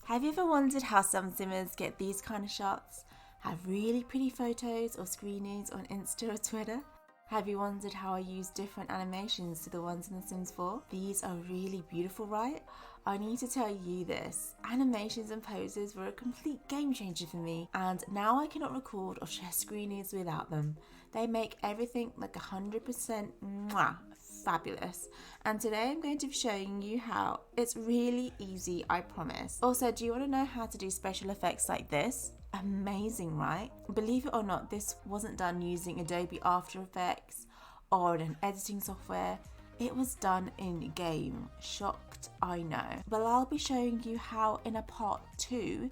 Have you ever wondered how some simmers get these kind of shots? Have really pretty photos or screenings on Insta or Twitter? Have you wondered how I use different animations to the ones in The Sims 4? These are really beautiful, right? I need to tell you this. Animations and poses were a complete game changer for me, and now I cannot record or share screenings without them. They make everything like 100% mwah, fabulous. And today I'm going to be showing you how. It's really easy, I promise. Also, do you want to know how to do special effects like this? Amazing, right? Believe it or not, this wasn't done using Adobe After Effects or an editing software. It was done in game. Shocked, I know. But I'll be showing you how in a part 2,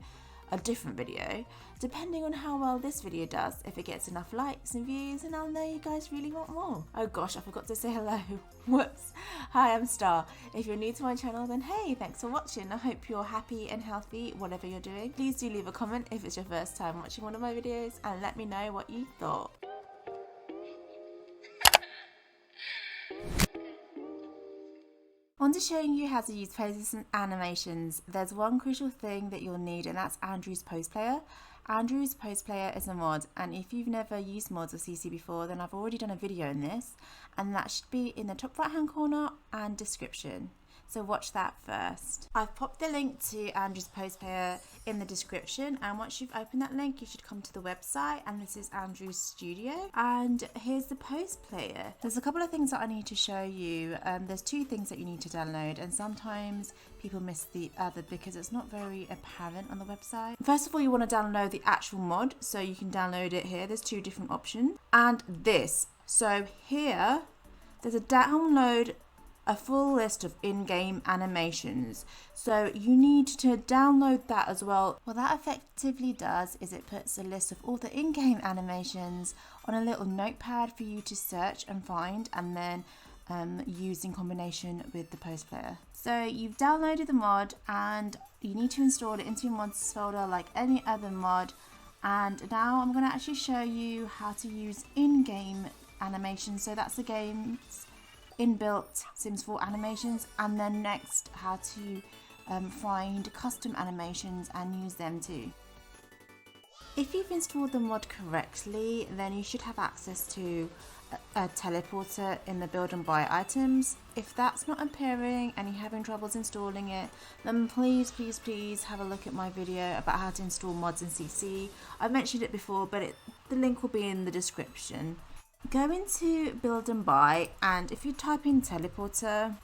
a different video, depending on how well this video does. If it gets enough likes and views, and I'll know you guys really want more. Oh gosh, I forgot to say hello. Whoops. Hi, I'm Star. If you're new to my channel, then hey, thanks for watching. I hope you're happy and healthy, whatever you're doing. Please do leave a comment if it's your first time watching one of my videos, and let me know what you thought. On to showing you how to use poses and animations, there's one crucial thing that you'll need, and that's Andrew's Pose Player. Andrew's Pose Player is a mod, and if you've never used mods or CC before, then I've already done a video on this, and that should be in the top right hand corner and description. So watch that first. I've popped the link to Andrew's Pose Player in the description, and once you've opened that link, you should come to the website, and this is Andrew's studio, and here's the Pose Player. There's a couple of things that I need to show you. There's 2 things that you need to download, and sometimes people miss the other because it's not very apparent on the website. First of all, you want to download the actual mod, so you can download it here. There's 2 different options, and this. So here, there's a download a full list of in-game animations, so you need to download that as well. What that effectively does is it puts a list of all the in-game animations on a little notepad for you to search and find, and then use in combination with the Pose Player. So you've downloaded the mod, and you need to install it into your mods folder like any other mod. And now I'm going to actually show you how to use in-game animations. So that's the game's inbuilt Sims 4 animations, and then next how to find custom animations and use them too. If you've installed the mod correctly, then you should have access to a teleporter in the build and buy items. If that's not appearing and you're having troubles installing it, then please have a look at my video about how to install mods in CC. I've mentioned it before, but the link will be in the description. Go into build and buy, and if you type in teleporter,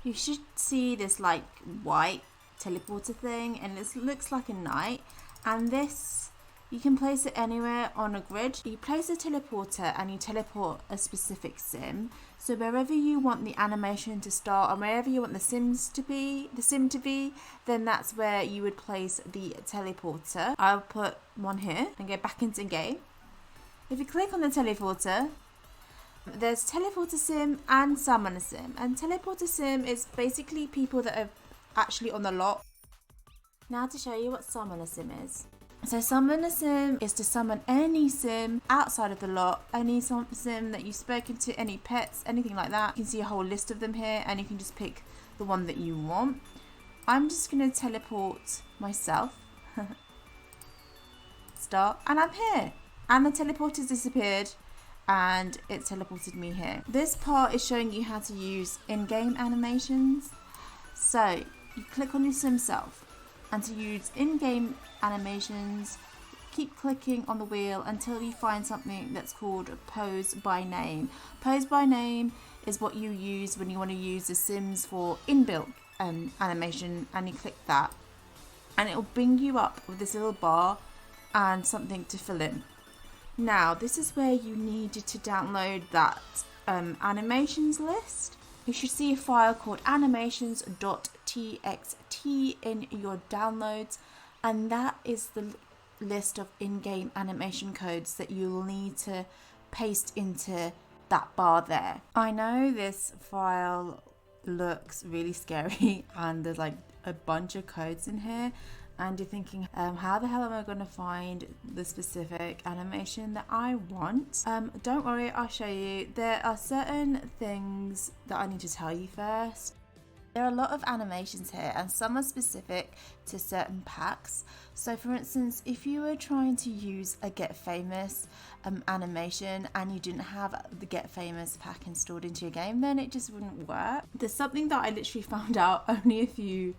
you should see this like white teleporter thing, and it looks like a knight, and this you can place it anywhere on a grid. You place a teleporter and you teleport a specific sim, so wherever you want the animation to start, or wherever you want the sim to be, then that's where you would place the teleporter. I'll put one here and go back into game. If you click on the teleporter, there's teleporter sim and summoner sim, and teleporter sim is basically people that are actually on the lot. Now to show you what summoner sim is. So summoner sim is to summon any sim outside of the lot, any sim that you've spoken to, any pets, anything like that. You can see a whole list of them here, and you can just pick the one that you want. I'm just going to teleport myself. Start, and I'm here. And the teleporter's disappeared, and it teleported me here. This part is showing you how to use in-game animations. So you click on your sim self, and to use in-game animations, keep clicking on the wheel until you find something that's called Pose by Name. Pose by Name is what you use when you want to use the Sims for inbuilt animation, and you click that, and it will bring you up with this little bar and something to fill in. Now, this is where you needed to download that animations list. You should see a file called animations.txt in your downloads, and that is the list of in-game animation codes that you'll need to paste into that bar there. I know this file looks really scary and there's like a bunch of codes in here, and you're thinking, how the hell am I going to find the specific animation that I want? Don't worry, I'll show you. There are certain things that I need to tell you first. There are a lot of animations here and some are specific to certain packs. So for instance, if you were trying to use a Get Famous animation and you didn't have the Get Famous pack installed into your game, then it just wouldn't work. There's something that I literally found out only a few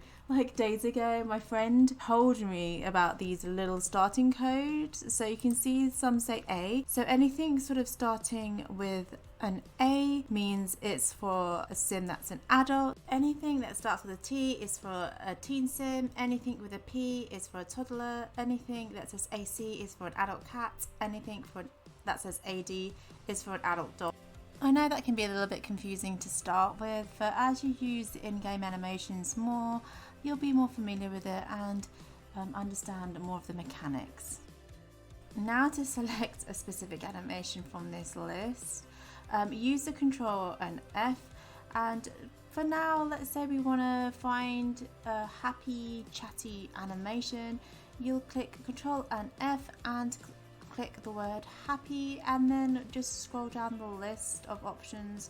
days ago. My friend told me about these little starting codes. So you can see some say A. So anything sort of starting with an A means it's for a sim that's an adult. Anything that starts with a T is for a teen sim. Anything with a P is for a toddler. Anything that says AC is for an adult cat. Anything that says AD is for an adult dog. I know that can be a little bit confusing to start with, but as you use the in-game animations more, you'll be more familiar with it and understand more of the mechanics. Now to select a specific animation from this list, use the Control and F, and for now let's say we want to find a happy chatty animation. You'll click Control and F and click the word happy, and then just scroll down the list of options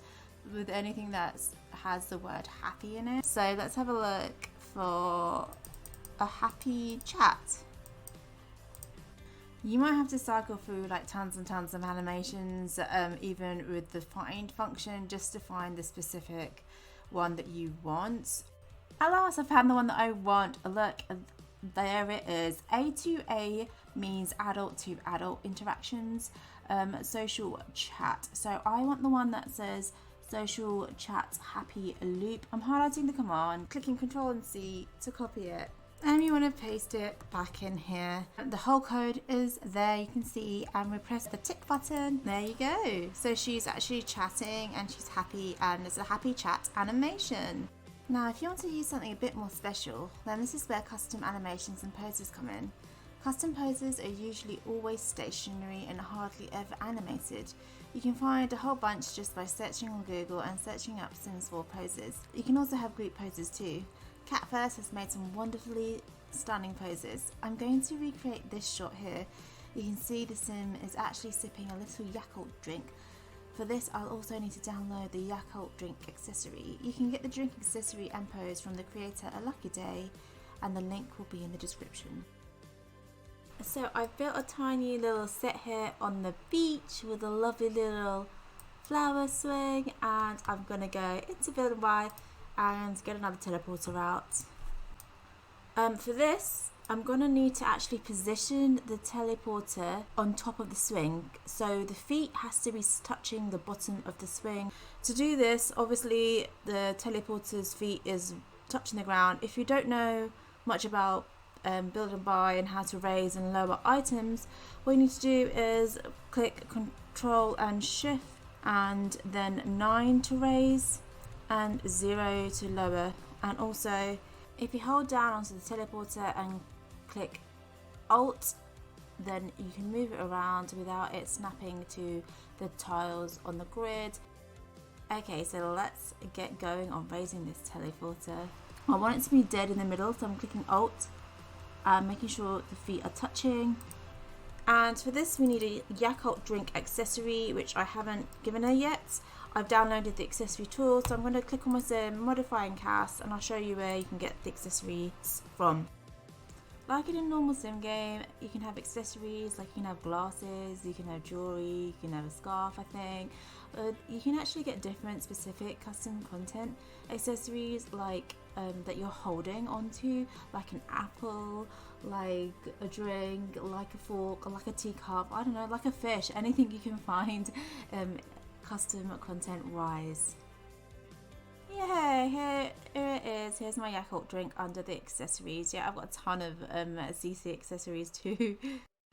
with anything that has the word happy in it. So let's have a look for a happy chat. You might have to cycle through tons and tons of animations, even with the find function, just to find the specific one that you want. At last I found the one that I want. Look, there it is. A2A means adult to adult interactions, social chat. So I want the one that says social chat happy loop. I'm highlighting the command, clicking Control and C to copy it. And you want to paste it back in here. The whole code is there, you can see, and we press the tick button. There you go. So she's actually chatting and she's happy, and it's a happy chat animation. Now if you want to use something a bit more special, then this is where custom animations and poses come in. Custom poses are usually always stationary and hardly ever animated. You can find a whole bunch just by searching on Google and searching up Sims 4 poses. You can also have group poses too. Cat First has made some wonderfully stunning poses. I'm going to recreate this shot here. You can see the sim is actually sipping a little Yakult drink. For this, I'll also need to download the Yakult drink accessory. You can get the drink accessory and pose from the creator A Lucky Day, and the link will be in the description. So I've built a tiny little set here on the beach with a lovely little flower swing, and I'm going to go into Build and Buy and get another teleporter out. For this, I'm going to need to actually position the teleporter on top of the swing, so the feet has to be touching the bottom of the swing. To do this, obviously the teleporter's feet is touching the ground. If you don't know much about Build and Buy and how to raise and lower items, what you need to do is click Control and Shift and then 9 to raise and 0 to lower. And also if you hold down onto the teleporter and click Alt, then you can move it around without it snapping to the tiles on the grid. Okay, so let's get going on raising this teleporter. I want it to be dead in the middle, so I'm clicking Alt and making sure the feet are touching. And for this we need a Yakult drink accessory, which I haven't given her yet. I've downloaded the accessory tool, so I'm going to click on my sim, modify and cast, and I'll show you where you can get the accessories from. Like in a normal sim game, you can have accessories, like you can have glasses, you can have jewelry, you can have a scarf, I think. You can actually get different specific custom content accessories, like that you're holding onto, like an apple, like a drink, like a fork, or like a teacup, I don't know, like a fish, anything you can find custom content wise. Yeah, here it is. Here's my Yakult drink under the accessories. Yeah, I've got a ton of CC accessories too.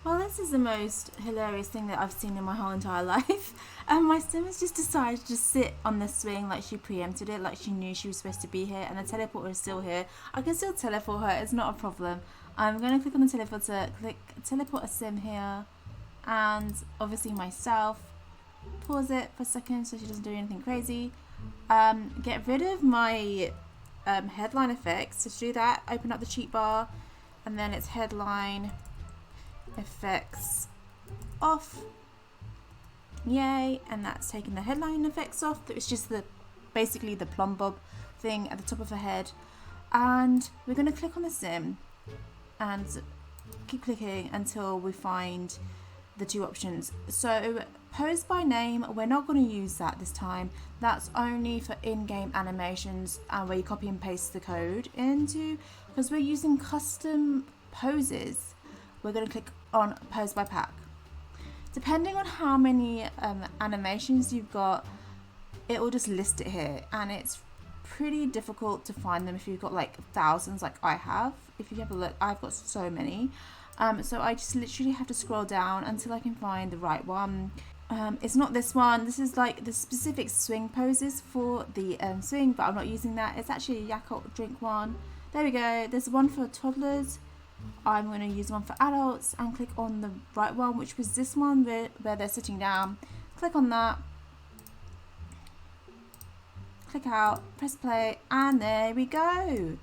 Well, this is the most hilarious thing that I've seen in my whole entire life. My sim has just decided to just sit on the swing like she preempted it, like she knew she was supposed to be here, and the teleporter is still here. I can still teleport her, it's not a problem. I'm going to click on the teleporter, click teleport a sim here, and obviously myself. Pause it for a second so she doesn't do anything crazy. Get rid of my headline effects. So to do that, open up the cheat bar, and then it's headline effects off. Yay! And that's taking the headline effects off. It's just basically the plumb bob thing at the top of her head, and we're going to click on the sim and keep clicking until we find the two options. So pose by name, we're not going to use that this time. That's only for in-game animations where you copy and paste the code into, because we're using custom poses. We're going to click on pose by pack. Depending on how many animations you've got, it will just list it here, and it's pretty difficult to find them if you've got like thousands like I have. If you have a look, I've got so many. So I just literally have to scroll down until I can find the right one. It's not this one. This is like the specific swing poses for the swing, but I'm not using that. It's actually a Yakult drink one. There we go. There's one for toddlers. I'm going to use one for adults and click on the right one, which was this one where they're sitting down. Click on that. Click out, press play, and there we go.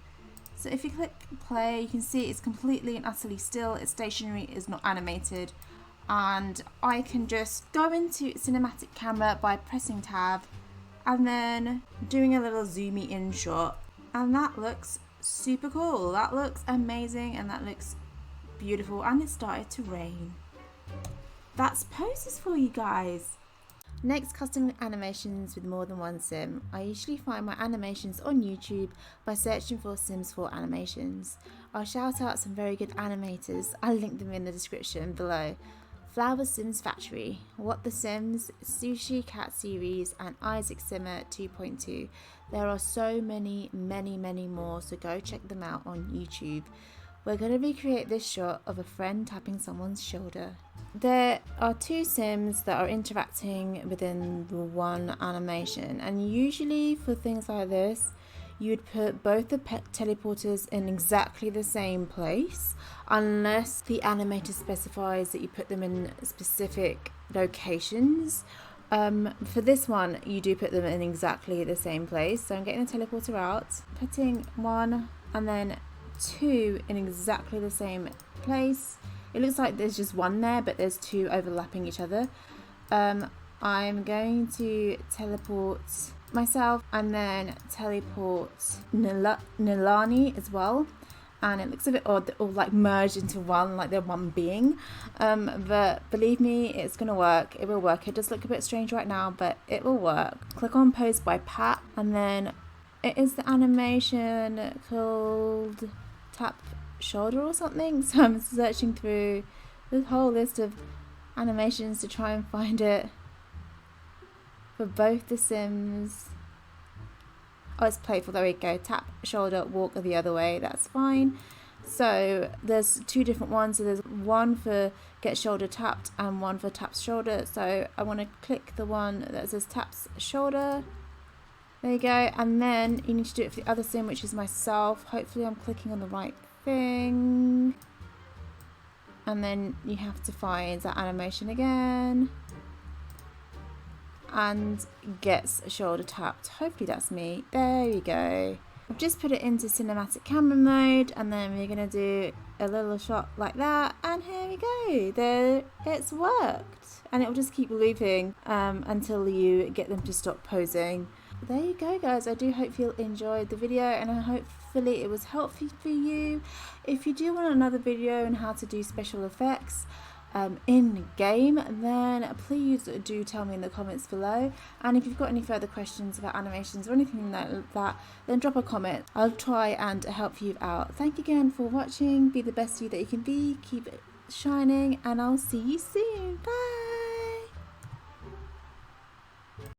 So if you click play, you can see it's completely and utterly still. It's stationary, it's not animated. And I can just go into cinematic camera by pressing tab and then doing a little zoomy in shot. And that looks super cool. That looks amazing and that looks beautiful. And it started to rain. That's poses for you guys. Next, custom animations with more than one sim. I usually find my animations on YouTube by searching for Sims 4 animations. I'll shout out some very good animators. I'll link them in the description below. Flower Sims Factory, What the Sims, Sushi Cat Series, and Isaac Simmer 2.2. There are so many more, so go check them out on YouTube. We're going to recreate this shot of a friend tapping someone's shoulder. There are two Sims that are interacting within the one animation, and usually for things like this, you would put both the pet teleporters in exactly the same place, unless the animator specifies that you put them in specific locations. For this one, you do put them in exactly the same place. So I'm getting the teleporter out, putting one and then two in exactly the same place. It looks like there's just one there, but there's two overlapping each other. I'm going to teleport myself and then teleport Nilani as well. And it looks a bit odd, all like merged into one, like they're one being. But believe me, it's gonna work. It will work. It does look a bit strange right now, but it will work. Click on pose by Pat, and then it is the animation called tap shoulder or something. So I'm searching through this whole list of animations to try and find it for both the Sims. Oh, it's playful. There we go. Tap shoulder, walk the other way. That's fine. So there's two different ones. So there's one for get shoulder tapped and one for taps shoulder. So I want to click the one that says taps shoulder. There you go. And then you need to do it for the other Sim, which is myself. Hopefully I'm clicking on the right thing. And then you have to find that animation again. And gets shoulder tapped. Hopefully that's me. There you go. I've just put it into cinematic camera mode, and then we're gonna do a little shot like that, and here we go. There, it's worked, and it will just keep looping until you get them to stop posing. There you go, guys. I do hope you enjoyed the video, and hopefully it was helpful for you. If you do want another video on how to do special effects in game, then please do tell me in the comments below. And if you've got any further questions about animations or anything like that, then drop a comment. I'll try and help you out. Thank you again for watching. Be the best you that you can be. Keep it shining, and I'll see you soon. Bye.